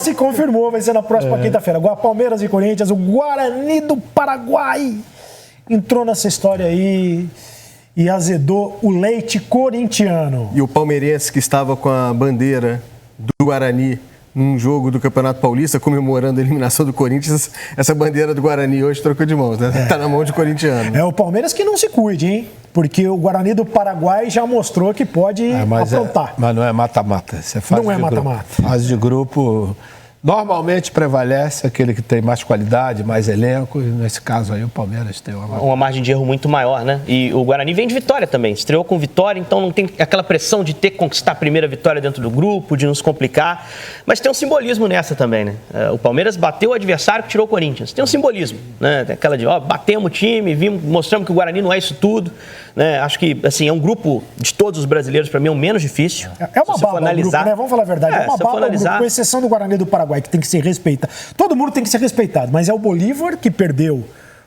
Se confirmou, vai ser na próxima quinta-feira. Palmeiras e Corinthians, o Guarani do Paraguai entrou nessa história aí e azedou o leite corintiano. E o palmeirense que estava com a bandeira do Guarani num jogo do Campeonato Paulista, comemorando a eliminação do Corinthians, essa bandeira do Guarani hoje trocou de mãos, né? Tá na mão de corintiano. É o Palmeiras que não se cuide, hein? Porque o Guarani do Paraguai já mostrou que pode aprontar. Mas não é mata-mata. Não é mata-mata. Fase de grupo normalmente prevalece aquele que tem mais qualidade, mais elenco, e nesse caso aí o Palmeiras tem uma margem de erro muito maior, né? E o Guarani vem de vitória também, estreou com vitória, então não tem aquela pressão de ter que conquistar a primeira vitória dentro do grupo, de nos complicar, mas tem um simbolismo nessa também, né? O Palmeiras bateu o adversário que tirou o Corinthians, tem um simbolismo, né? Tem aquela de, batemos o time, mostramos que o Guarani não é isso tudo, né? Acho que, assim, é um grupo de todos os brasileiros, para mim, é o menos difícil. É uma bala analisar, grupo, né? Vamos falar a verdade, é uma bala grupo, com exceção do Guarani do Paraguai, que tem que ser respeitado. Todo mundo tem que ser respeitado, mas é o Bolívar que perdeu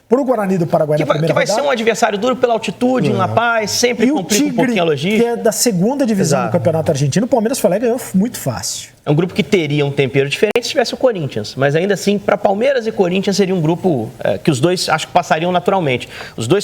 para o Guarani do Paraguai na primeira rodada. Que vai ser um adversário duro pela altitude, em La Paz, sempre complica um pouquinho a logística. Que é da segunda divisão do Campeonato Argentino, o Palmeiras foi lá e ganhou muito fácil. É um grupo que teria um tempero diferente se tivesse o Corinthians, mas ainda assim, para Palmeiras e Corinthians seria um grupo que os dois acho que passariam naturalmente. Os dois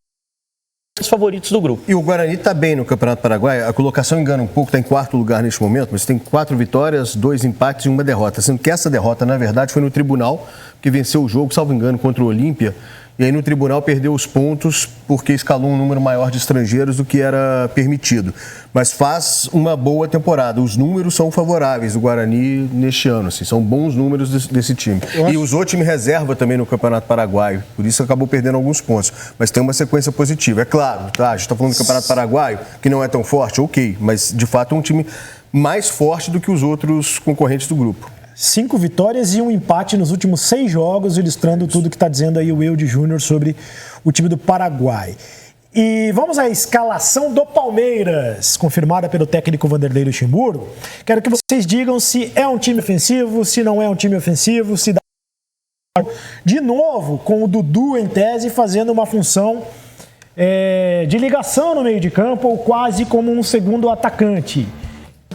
os favoritos do grupo. E o Guarani está bem no Campeonato Paraguai. A colocação engana um pouco, está em quarto lugar neste momento, mas tem 4 vitórias, 2 empates e 1 derrota. Sendo que essa derrota, na verdade, foi no tribunal, que venceu o jogo, salvo engano, contra o Olímpia. E aí no tribunal perdeu os pontos porque escalou um número maior de estrangeiros do que era permitido. Mas faz uma boa temporada. Os números são favoráveis do Guarani neste ano. Assim, são bons números desse time. E usou o time reserva também no Campeonato Paraguaio. Por isso acabou perdendo alguns pontos. Mas tem uma sequência positiva. É claro, tá? A gente está falando do Campeonato Paraguaio, que não é tão forte, ok. Mas, de fato, é um time mais forte do que os outros concorrentes do grupo. 5 vitórias e um empate nos últimos 6 jogos, ilustrando tudo que está dizendo aí o Eude Júnior sobre o time do Paraguai. E vamos à escalação do Palmeiras, confirmada pelo técnico Vanderlei Luxemburgo. Quero que vocês digam se é um time ofensivo, se não é um time ofensivo, se dá... De novo, com o Dudu em tese, fazendo uma função de ligação no meio de campo, ou quase como um segundo atacante,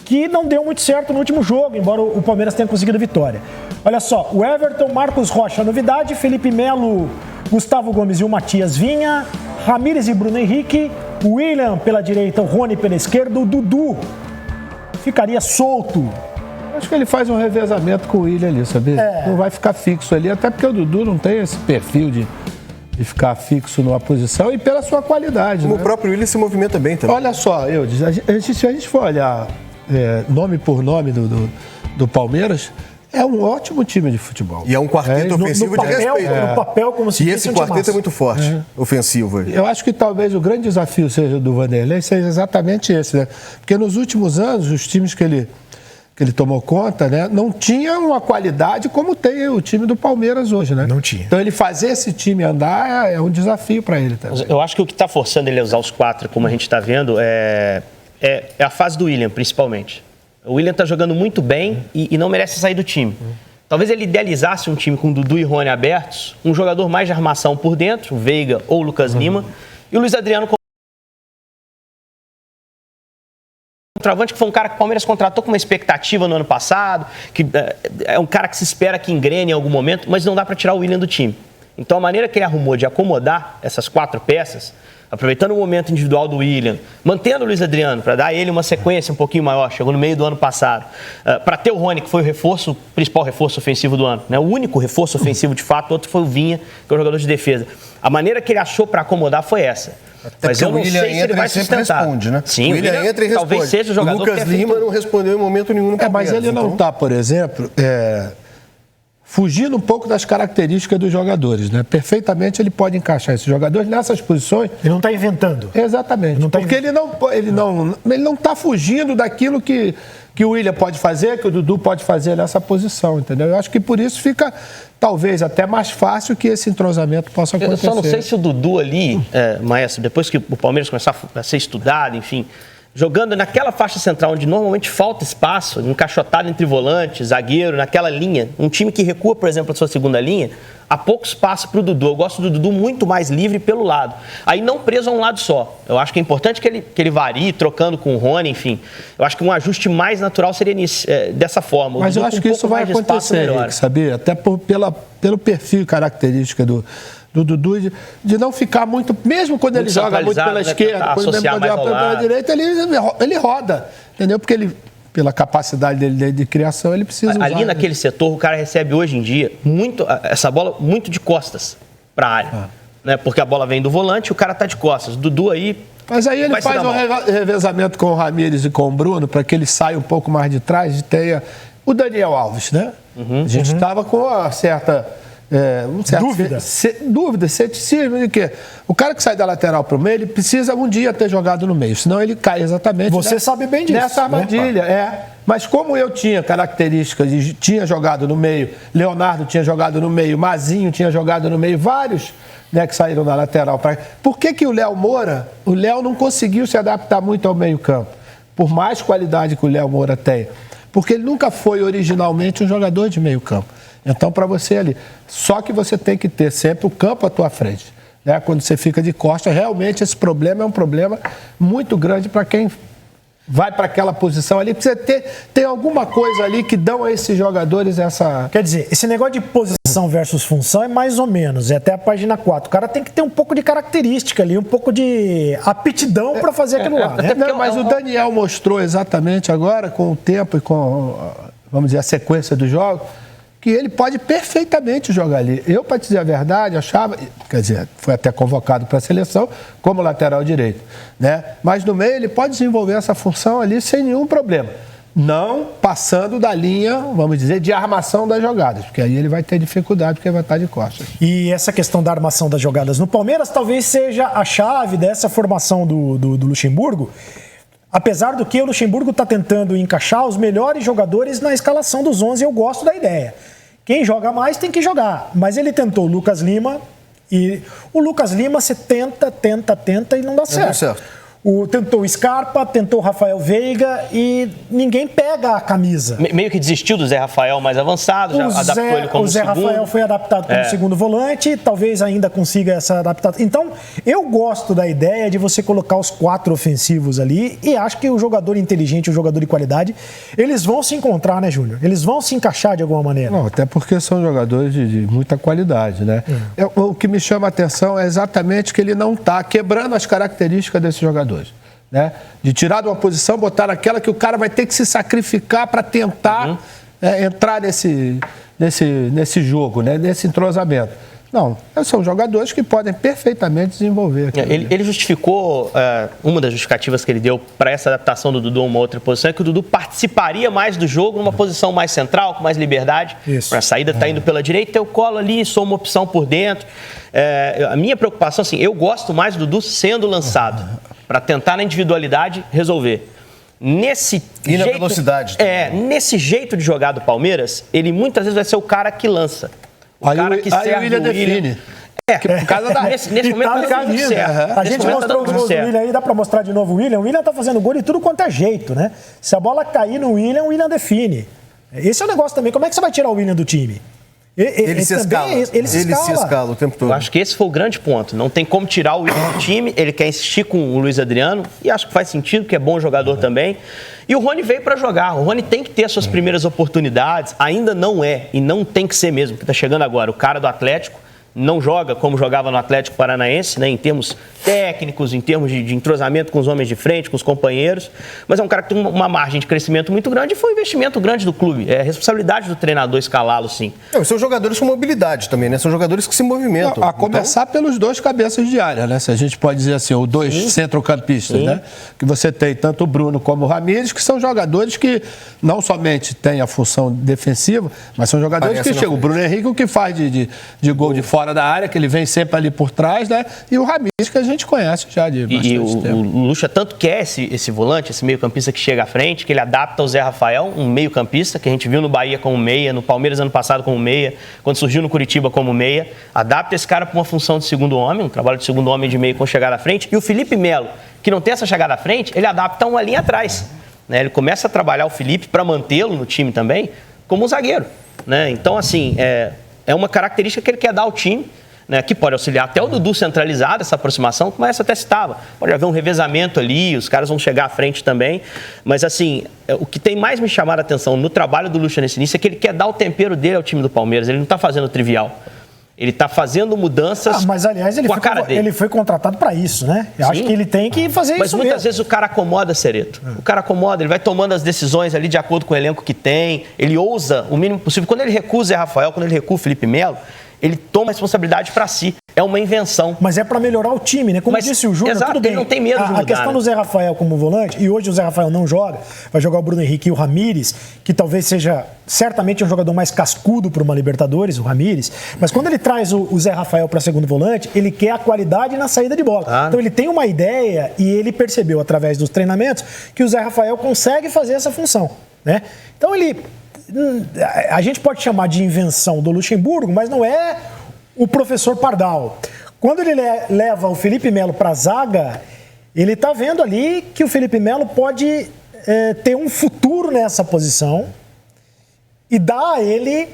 que não deu muito certo no último jogo, embora o Palmeiras tenha conseguido vitória. Olha só, o Everton, Marcos Rocha, novidade, Felipe Melo, Gustavo Gomes e o Matias Vinha, Ramírez e Bruno Henrique, o William pela direita, o Rony pela esquerda, o Dudu ficaria solto. Acho que ele faz um revezamento com o William ali, sabe? Não vai ficar fixo ali, até porque o Dudu não tem esse perfil de ficar fixo numa posição e pela sua qualidade. Como o próprio William se movimenta bem também. Olha só, se a gente for olhar nome por nome do Palmeiras, é um ótimo time de futebol. E é um quarteto ofensivo de respeito. No papel, como se e esse quarteto é muito forte, ofensivo. Eu acho que talvez o grande desafio seja do Vanderlei seja exatamente esse, né? Porque nos últimos anos, os times que ele tomou conta, né, não tinham uma qualidade como tem o time do Palmeiras hoje, né? Não tinha. Então ele fazer esse time andar é um desafio para ele também. Eu acho que o que está forçando ele a usar os 4, como a gente está vendo, é a fase do William, principalmente. O William está jogando muito bem e não merece sair do time. Talvez ele idealizasse um time com Dudu e Rony abertos, um jogador mais de armação por dentro, o Veiga ou o Lucas Lima, e o Luiz Adriano como centroavante, que foi um cara que o Palmeiras contratou com uma expectativa no ano passado, que é um cara que se espera que engrene em algum momento, mas não dá para tirar o William do time. Então a maneira que ele arrumou de acomodar essas 4 peças, aproveitando o momento individual do William, mantendo o Luiz Adriano, para dar a ele uma sequência um pouquinho maior, chegou no meio do ano passado, para ter o Rony, que foi o principal reforço ofensivo do ano, né? O único reforço ofensivo de fato, o outro foi o Vinha, que é o jogador de defesa. A maneira que ele achou para acomodar foi essa. Mas eu não sei se ele vai sustentar. Responde, né? Sim, o William entra e responde. Talvez seja o jogador. O Lucas Lima não respondeu em momento nenhum no Palmeiras. Mas ele não está, por exemplo, fugindo um pouco das características dos jogadores, né? Perfeitamente ele pode encaixar esses jogadores nessas posições. Ele não está inventando. Exatamente. Porque ele não está fugindo daquilo que o William pode fazer, que o Dudu pode fazer nessa posição, entendeu? Eu acho que por isso fica, talvez, até mais fácil que esse entrosamento possa acontecer. Eu só não sei se o Dudu ali, Maestro, depois que o Palmeiras começar a ser estudado, enfim, jogando naquela faixa central onde normalmente falta espaço, encaixotado entre volantes, zagueiro, naquela linha, um time que recua, por exemplo, a sua segunda linha, há pouco espaço para o Dudu. Eu gosto do Dudu muito mais livre pelo lado. Aí não preso a um lado só. Eu acho que é importante que ele varie, trocando com o Rony, enfim. Eu acho que um ajuste mais natural seria dessa forma. Mas eu acho que isso vai acontecer, Henrique, sabia? Até pelo perfil e característica do Dudu, de não ficar muito, mesmo quando ele joga muito pela esquerda, quando ele joga pela direita, ele roda, entendeu? Porque ele, pela capacidade dele de criação, ele precisa usar. Ali naquele setor, o cara recebe hoje em dia essa bola muito de costas para a área, né? Porque a bola vem do volante, o cara está de costas. O Dudu aí... Mas aí ele faz um revezamento com o Ramírez e com o Bruno, para que ele saia um pouco mais de trás e tenha o Daniel Alves, né? A gente estava com uma certa... dúvida, ceticismo de que o cara que sai da lateral para o meio, ele precisa um dia ter jogado no meio, senão ele cai exatamente. Você sabe bem disso. Nessa armadilha, Mas como eu tinha características e tinha jogado no meio, Leonardo tinha jogado no meio, Mazinho tinha jogado no meio, vários, né, que saíram da lateral. Por que o Léo Moura, não conseguiu se adaptar muito ao meio campo? Por mais qualidade que o Léo Moura tenha. Porque ele nunca foi originalmente um jogador de meio campo. Então, para você ali, só que você tem que ter sempre o campo à tua frente, né? Quando você fica de costas, realmente esse problema é um problema muito grande para quem vai para aquela posição ali. Precisa ter alguma coisa ali que dão a esses jogadores essa... Quer dizer, esse negócio de posição versus função é mais ou menos, é até a página 4. O cara tem que ter um pouco de característica ali, um pouco de aptidão para fazer aquilo lá, né? Não, mas o Daniel mostrou exatamente agora, com o tempo e com, vamos dizer, a sequência do jogo, que ele pode perfeitamente jogar ali. Eu, para dizer a verdade, achava... Quer dizer, foi até convocado para a seleção como lateral direito, né? Mas no meio ele pode desenvolver essa função ali sem nenhum problema. Não passando da linha, vamos dizer, de armação das jogadas, porque aí ele vai ter dificuldade, porque ele vai estar de costas. E essa questão da armação das jogadas no Palmeiras talvez seja a chave dessa formação do Luxemburgo. Apesar do que o Luxemburgo está tentando encaixar os melhores jogadores na escalação dos 11, eu gosto da ideia. Quem joga mais tem que jogar. Mas ele tentou o Lucas Lima e o Lucas Lima você tenta e não dá certo. Não dá certo. Tentou o Scarpa, tentou o Rafael Veiga e ninguém pega a camisa. Meio que desistiu do Zé Rafael mais avançado, já adaptou ele como segundo. O Zé Rafael foi adaptado como segundo volante, talvez ainda consiga essa adaptação. Então, eu gosto da ideia de você colocar os 4 ofensivos ali e acho que o jogador inteligente, o jogador de qualidade, eles vão se encontrar, né, Júnior? Eles vão se encaixar de alguma maneira. Não, até porque são jogadores de muita qualidade, né? O que me chama a atenção é exatamente que ele não está quebrando as características desses jogadores. Né? De tirar de uma posição, botar naquela que o cara vai ter que se sacrificar para tentar entrar nesse jogo, né? Nesse entrosamento. Não, são jogadores que podem perfeitamente desenvolver aquilo. Ele justificou, uma das justificativas que ele deu para essa adaptação do Dudu a uma outra posição é que o Dudu participaria mais do jogo numa posição mais central, com mais liberdade. Para a saída está indo pela direita, eu colo ali, sou uma opção por dentro. A minha preocupação, assim, eu gosto mais do Dudu sendo lançado, para tentar na individualidade resolver. Nesse na velocidade. Nesse jeito de jogar do Palmeiras, ele muitas vezes vai ser o cara que lança. O cara que serve o William define. Por causa nesse momento tá dando certo. A gente mostrou o gol do William aí, dá pra mostrar de novo o William. O William tá fazendo gol de tudo quanto é jeito, né? Se a bola cair no William, o William define. Esse é o negócio também. Como é que você vai tirar o William do time? Ele se escala o tempo todo. Eu acho que esse foi o grande ponto. Não tem como tirar o William do time. Ele quer insistir com o Luiz Adriano. E acho que faz sentido, que é bom jogador também. E o Rony veio para jogar. O Rony tem que ter as suas primeiras oportunidades. Ainda não é, e não tem que ser mesmo, que está chegando agora. O cara do Atlético não joga como jogava no Atlético Paranaense, né, em termos técnicos, em termos de entrosamento com os homens de frente, com os companheiros, mas é um cara que tem uma margem de crescimento muito grande e foi um investimento grande do clube. É responsabilidade do treinador escalá-lo, sim. São jogadores com mobilidade também, né? São jogadores que se movimentam. Não, a começar pelos 2 cabeças de área, né? Se a gente pode dizer assim, ou 2 centrocampistas, né? Que você tem tanto o Bruno como o Ramírez, que são jogadores que não somente têm a função defensiva, mas são jogadores que chegam. O Bruno Henrique, o que faz de gol de fora da área, que ele vem sempre ali por trás, né? E o Ramírez, que a gente conhece já de bastante tempo. O Lucha tanto quer esse volante, esse meio-campista que chega à frente, que ele adapta ao Zé Rafael, um meio-campista, que a gente viu no Bahia como meia, no Palmeiras ano passado como meia, quando surgiu no Curitiba como meia. Adapta esse cara para uma função de segundo homem, um trabalho de segundo homem de meio com chegada à frente. E o Felipe Melo, que não tem essa chegada à frente, ele adapta uma linha atrás. Né? Ele começa a trabalhar o Felipe para mantê-lo no time também como um zagueiro. Né? Então, assim, é uma característica que ele quer dar ao time, né, que pode auxiliar até o Dudu centralizado, essa aproximação, como essa até citava. Pode haver um revezamento ali, os caras vão chegar à frente também. Mas, assim, o que tem mais me chamado a atenção no trabalho do Luciano Sinistro é que ele quer dar o tempero dele ao time do Palmeiras. Ele não está fazendo trivial. Ele está fazendo mudanças mas, aliás, com a cara dele. Ele foi contratado para isso, né? Eu acho que ele tem que fazer mas isso muitas mesmo. vezes o cara acomoda, Cereto. O cara acomoda, ele vai tomando as decisões ali de acordo com o elenco que tem. Ele ousa o mínimo possível. Quando ele recua o Zé Rafael, quando ele recua o Felipe Melo, ele toma a responsabilidade para si. É uma invenção. Mas é para melhorar o time, né? Como disse o Júnior, tudo bem. Ele não tem medo de mudar, a questão do Zé Rafael como volante, e hoje o Zé Rafael não joga, vai jogar o Bruno Henrique e o Ramírez, que talvez seja certamente um jogador mais cascudo para uma Libertadores, o Ramírez. Mas quando ele traz o Zé Rafael para segundo volante, ele quer a qualidade na saída de bola. Então ele tem uma ideia e ele percebeu através dos treinamentos que o Zé Rafael consegue fazer essa função, né? Então a gente pode chamar de invenção do Luxemburgo, mas não é o professor Pardal. Quando ele leva o Felipe Melo para a zaga, ele está vendo ali que o Felipe Melo pode ter um futuro nessa posição e dar a ele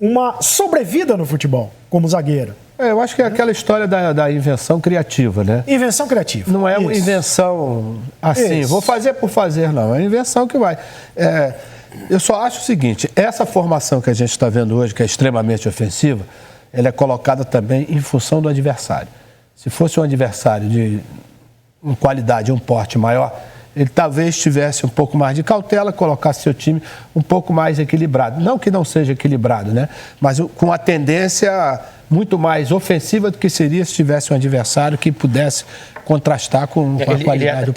uma sobrevida no futebol, como zagueiro. Eu acho que é aquela história da invenção criativa, né? Invenção criativa. Não é uma invenção assim, vou fazer por fazer, não. É uma invenção que vai. Eu só acho o seguinte, essa formação que a gente está vendo hoje, que é extremamente ofensiva, ela é colocada também em função do adversário. Se fosse um adversário de uma qualidade, um porte maior, ele talvez tivesse um pouco mais de cautela, colocasse seu time um pouco mais equilibrado. Não que não seja equilibrado, né? Mas com a tendência muito mais ofensiva do que seria se tivesse um adversário que pudesse contrastar com a qualidade do Palmeiras.